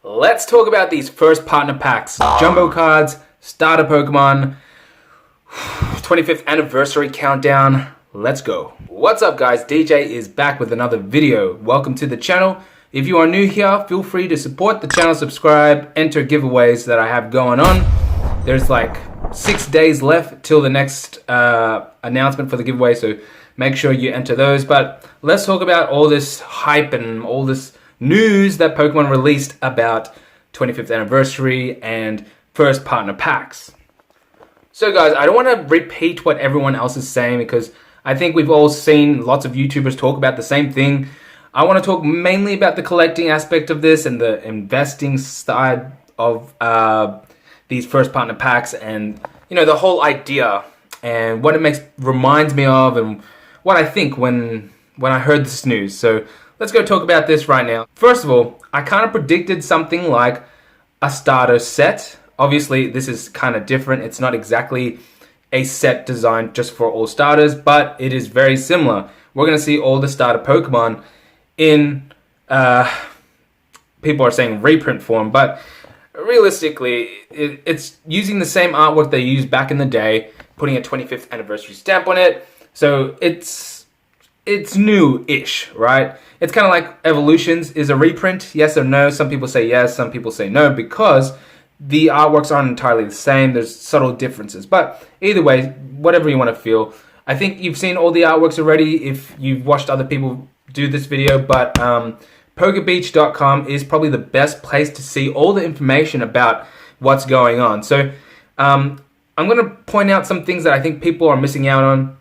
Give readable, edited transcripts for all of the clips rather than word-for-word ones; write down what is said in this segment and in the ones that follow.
Let's talk about these first partner packs. Jumbo cards, starter Pokemon, 25th anniversary countdown. Let's go. What's up guys, DJ is back with another video. Welcome to the channel. If you are new here, feel free to support the channel, subscribe, enter giveaways that I have going on. There's like 6 days left till the next announcement for the giveaway, so make sure you enter those. But let's talk about all this hype and all this news that Pokemon released about 25th anniversary and first partner packs. So guys, I don't want to repeat what everyone else is saying because I think we've all seen lots of YouTubers talk about the same thing. I want to talk mainly about the collecting aspect of this and the investing side of these first partner packs, and the whole idea and what it reminds me of and what I think when I heard this news. So let's go talk about this right now. First of all, I kind of predicted something like a starter set. Obviously, this is kind of different. It's not exactly a set designed just for all starters, but it is very similar. We're going to see all the starter Pokemon in, people are saying reprint form, but realistically, it's using the same artwork they used back in the day, putting a 25th anniversary stamp on it. So it's new-ish, right? It's kind of like Evolutions is a reprint, yes or no. Some people say yes, some people say no, because the artworks aren't entirely the same. There's subtle differences. But either way, whatever you want to feel. I think you've seen all the artworks already if you've watched other people do this video, but PokeBeach.com is probably the best place to see all the information about what's going on. So I'm going to point out some things that I think people are missing out on.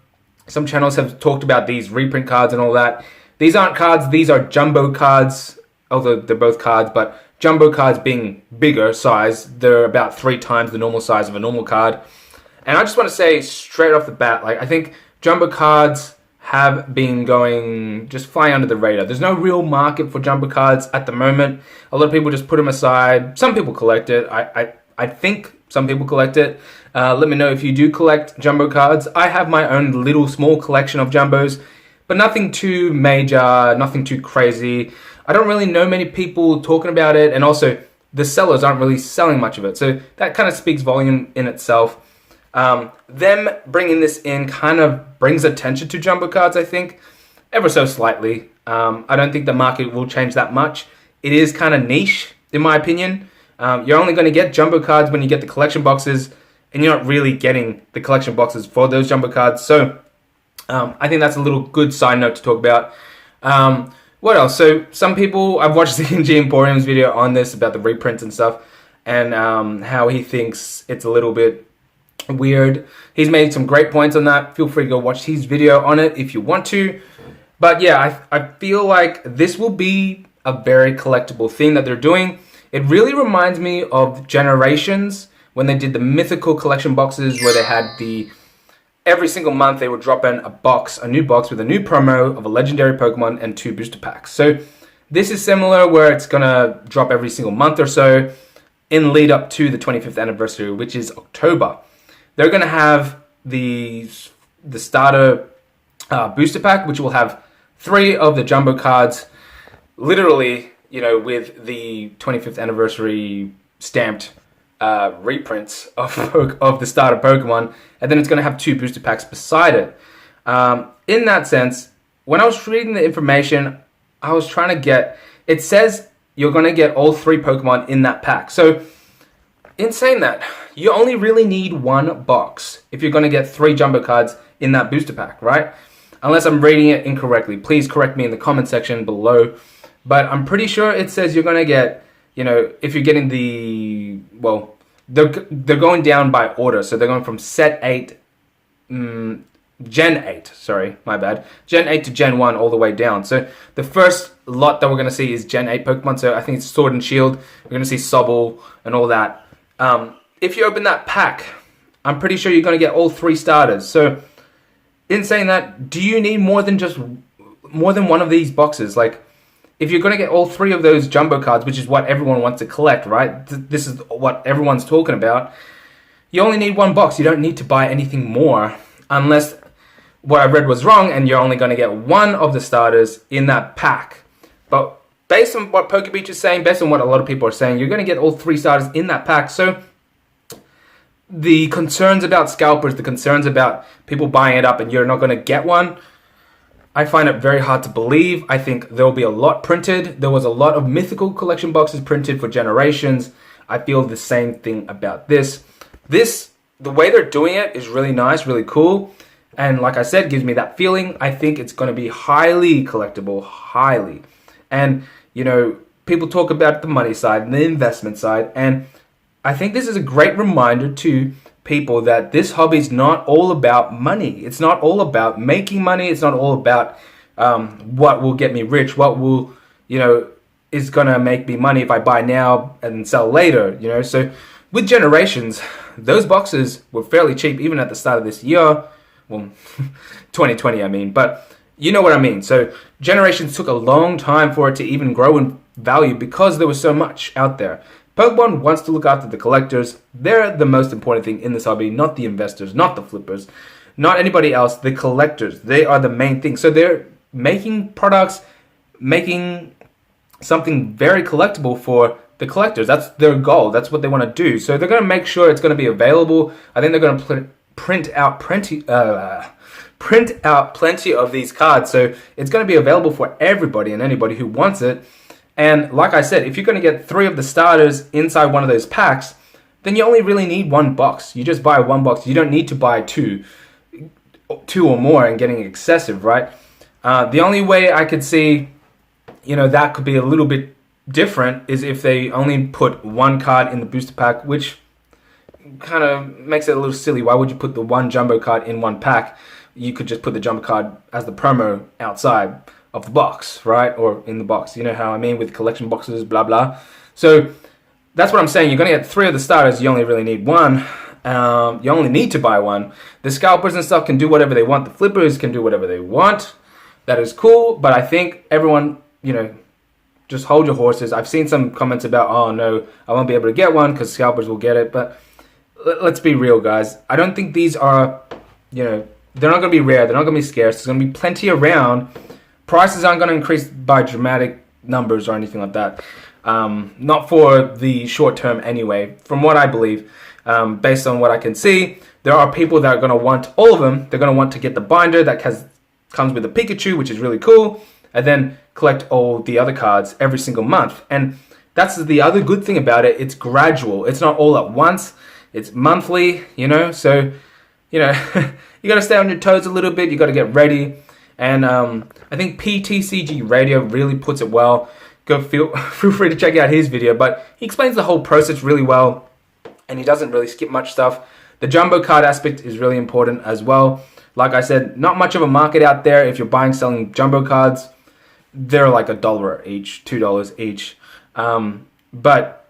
Some channels have talked about these reprint cards and all that. These aren't cards, these are jumbo cards, although they're both cards, but jumbo cards being bigger size, they're about 3 times the normal size of a normal card. And I just want to say straight off the bat, I think jumbo cards have been just flying under the radar. There's no real market for jumbo cards at the moment. A lot of people just put them aside. Some people collect it. I think some people collect it. Let me know if you do collect jumbo cards. I have my own little small collection of jumbos, but nothing too major, nothing too crazy. I don't really know many people talking about it, and also the sellers aren't really selling much of it. So that kind of speaks volume in itself. Them bringing this in kind of brings attention to jumbo cards, I think, ever so slightly. I don't think the market will change that much. It is kind of niche, in my opinion. You're only going to get jumbo cards when you get the collection boxes, and you're not really getting the collection boxes for those jumbo cards. So I think that's a little good side note to talk about. What else? So some people, I've watched the NG Emporium's video on this about the reprints and stuff, and how he thinks it's a little bit weird. He's made some great points on that. Feel free to go watch his video on it if you want to. But yeah, I feel like this will be a very collectible thing that they're doing. It really reminds me of Generations when they did the mythical collection boxes where they had every single month they would drop in a new box with a new promo of a legendary Pokemon and 2 booster packs. So this is similar where it's gonna drop every single month or so in lead up to the 25th anniversary, which is October. They're gonna have the starter booster pack, which will have 3 of the jumbo cards, literally, with the 25th anniversary stamped reprints of the starter Pokemon, and then it's going to have 2 booster packs beside it. In that sense, when I was reading the information, I was trying to get, it says you're going to get all 3 Pokemon in that pack. So in saying that, you only really need 1 box if you're going to get 3 jumbo cards in that booster pack, right? Unless I'm reading it incorrectly. Please correct me in the comment section below. But I'm pretty sure it says you're going to get, if you're getting they're going down by order. So they're going from Gen 8, sorry, my bad. Gen 8 to Gen 1 all the way down. So the first lot that we're going to see is Gen 8 Pokemon. So I think it's Sword and Shield. We're going to see Sobble and all that. If you open that pack, I'm pretty sure you're going to get all 3 starters. So in saying that, do you need more than one of these boxes? If you're going to get all 3 of those jumbo cards, which is what everyone wants to collect, right? This is what everyone's talking about. You only need 1 box. You don't need to buy anything more unless what I read was wrong and you're only going to get 1 of the starters in that pack. But based on what PokeBeach is saying, based on what a lot of people are saying, you're going to get all 3 starters in that pack. So the concerns about scalpers, the concerns about people buying it up and you're not going to get one, I find it very hard to believe. I think there will be a lot printed. There was a lot of mythical collection boxes printed for generations. I feel the same thing about this. The way they're doing it is really nice, really cool. And like I said, gives me that feeling. I think it's going to be highly collectible, highly. And, you know, people talk about the money side and the investment side. And I think this is a great reminder to people that this hobby is not all about money. It's not all about making money. It's not all about what will get me rich, what will, you know, is going to make me money if I buy now and sell later, you know. So with Generations, those boxes were fairly cheap even at the start of this year. Well, 2020, I mean, but you know what I mean. So Generations took a long time for it to even grow in value because there was so much out there. Pokemon wants to look after the collectors. They're the most important thing in this hobby, not the investors, not the flippers, not anybody else. The collectors, they are the main thing. So they're making products, making something very collectible for the collectors. That's their goal. That's what they want to do. So they're going to make sure it's going to be available. I think they're going to print out plenty of these cards. So it's going to be available for everybody and anybody who wants it. And like I said, if you're going to get 3 of the starters inside one of those packs, then you only really need 1 box. You just buy 1 box. You don't need to buy 2 or more and getting excessive, right? The only way I could see, you know, that could be a little bit different is if they only put 1 card in the booster pack, which kind of makes it a little silly. Why would you put the 1 jumbo card in 1 pack? You could just put the jumbo card as the promo outside of the box, right? Or in the box. You know how I mean with collection boxes, blah, blah. So that's what I'm saying. You're going to get 3 of the starters. You only really need 1. You only need to buy 1. The scalpers and stuff can do whatever they want. The flippers can do whatever they want. That is cool. But I think everyone, you know, just hold your horses. I've seen some comments about, oh no, I won't be able to get one because scalpers will get it. But let's be real, guys. I don't think these are, you know, they're not going to be rare. They're not going to be scarce. There's going to be plenty around. Prices aren't going to increase by dramatic numbers or anything like that. Not for the short term anyway. From what I believe, based on what I can see, there are people that are going to want all of them. They're going to want to get the binder that comes with a Pikachu, which is really cool, and then collect all the other cards every single month. And that's the other good thing about it. It's gradual. It's not all at once. It's monthly, you know. So, you know, you got to stay on your toes a little bit. You got to get ready. And I think PTCG Radio really puts it well. Feel free to check out his video. But he explains the whole process really well. And he doesn't really skip much stuff. The jumbo card aspect is really important as well. Like I said, not much of a market out there. If you're buying, selling jumbo cards, they're like $1 each, $2 each. But,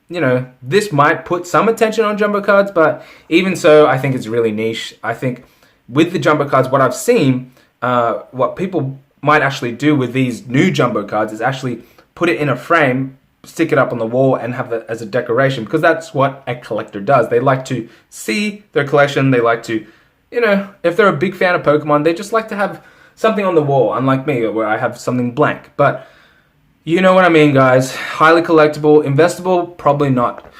you know, this might put some attention on jumbo cards. But even so, I think it's really niche. I think with the jumbo cards, what I've seen, what people might actually do with these new jumbo cards is actually put it in a frame, stick it up on the wall, and have it as a decoration, because that's what a collector does. They like to see their collection. They like to, you know, if they're a big fan of Pokemon, they just like to have something on the wall, unlike me, where I have something blank. But you know what I mean, guys. Highly collectible, investable, probably not,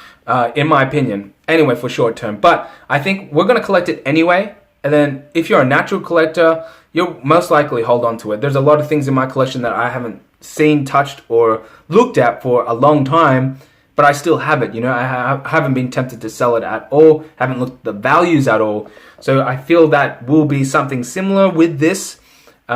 in my opinion. Anyway, for short term. But I think we're going to collect it anyway. And then if you're a natural collector, you'll most likely hold on to it. There's a lot of things in my collection that I haven't seen, touched, or looked at for a long time, but I still have it. You know, I haven't been tempted to sell it at all, haven't looked at the values at all. So I feel that will be something similar with this. You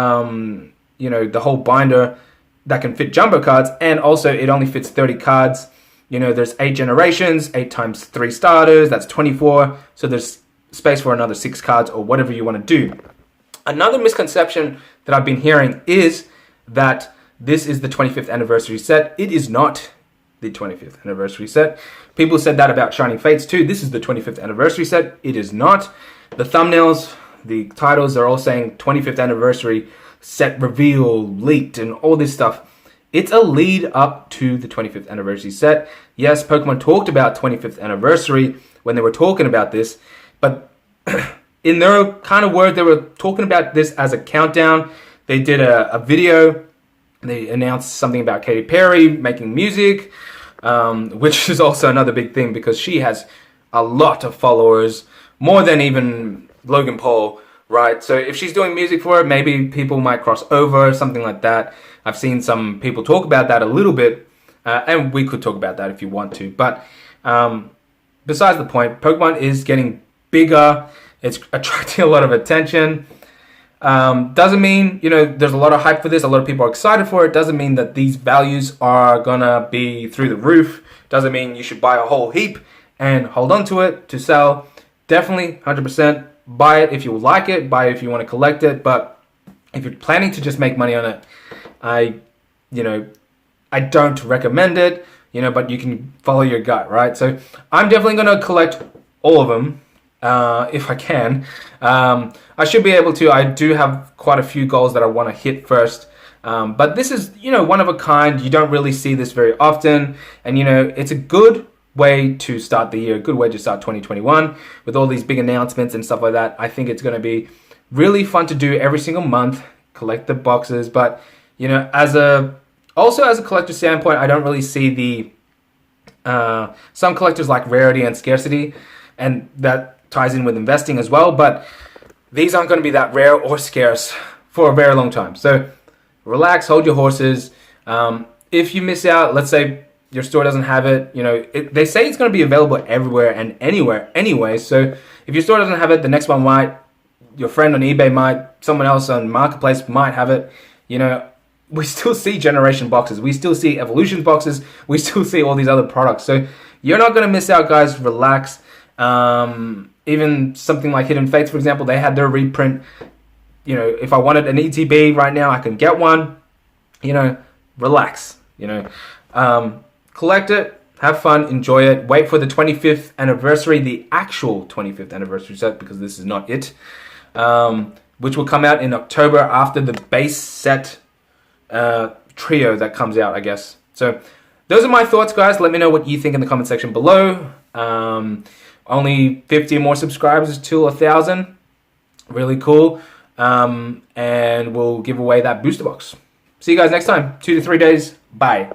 know, the whole binder that can fit jumbo cards, and also it only fits 30 cards. You know, there's 8 generations, 8 times 3 starters, that's 24. So there's space for another 6 cards or whatever you want to do. Another misconception that I've been hearing is that this is the 25th anniversary set. It is not the 25th anniversary set. People said that about Shining Fates too. This is the 25th anniversary set. It is not. The thumbnails, the titles are all saying 25th anniversary set reveal, leaked, and all this stuff. It's a lead up to the 25th anniversary set. Yes, Pokemon talked about 25th anniversary when they were talking about this, but in their kind of word, they were talking about this as a countdown. They did a video They announced something about Katy Perry making music, which is also another big thing because she has a lot of followers, more than even Logan Paul, right? So if she's doing music for it, maybe people might cross over, something like that. I've seen some people talk about that a little bit, and we could talk about that if you want to. But besides the point, Pokemon is getting bigger. It's attracting a lot of attention. Doesn't mean, there's a lot of hype for this. A lot of people are excited for it. Doesn't mean that these values are gonna be through the roof. Doesn't mean you should buy a whole heap and hold on to it to sell. Definitely 100% buy it if you like it. Buy it if you want to collect it. But if you're planning to just make money on it, I don't recommend it, but you can follow your gut, right? So I'm definitely going to collect all of them if I can. I should be able to. I do have quite a few goals that I want to hit first. But this is, one of a kind. You don't really see this very often. And, it's a good way to start the year, a good way to start 2021 with all these big announcements and stuff like that. I think it's going to be really fun to do every single month, collect the boxes. But, as a collector standpoint, I don't really see the some collectors like rarity and scarcity, and that ties in with investing as well. But these aren't going to be that rare or scarce for a very long time. So relax, hold your horses. If you miss out, let's say your store doesn't have it, they say it's going to be available everywhere and anywhere anyway. So if your store doesn't have it, the next one might, your friend on eBay might, someone else on Marketplace might have it. We still see generation boxes. We still see evolution boxes. We still see all these other products. So you're not going to miss out, guys. Relax. Even something like Hidden Fates, for example, they had their reprint. If I wanted an ETB right now, I can get one. Relax. Collect it, have fun, enjoy it. Wait for the 25th anniversary, the actual 25th anniversary set, because this is not it, which will come out in October after the base set trio that comes out, I guess. So those are my thoughts, guys. Let me know what you think in the comment section below. Only 50 more subscribers to 1,000. Really cool. And we'll give away that booster box. See you guys next time. 2 to 3 days. Bye.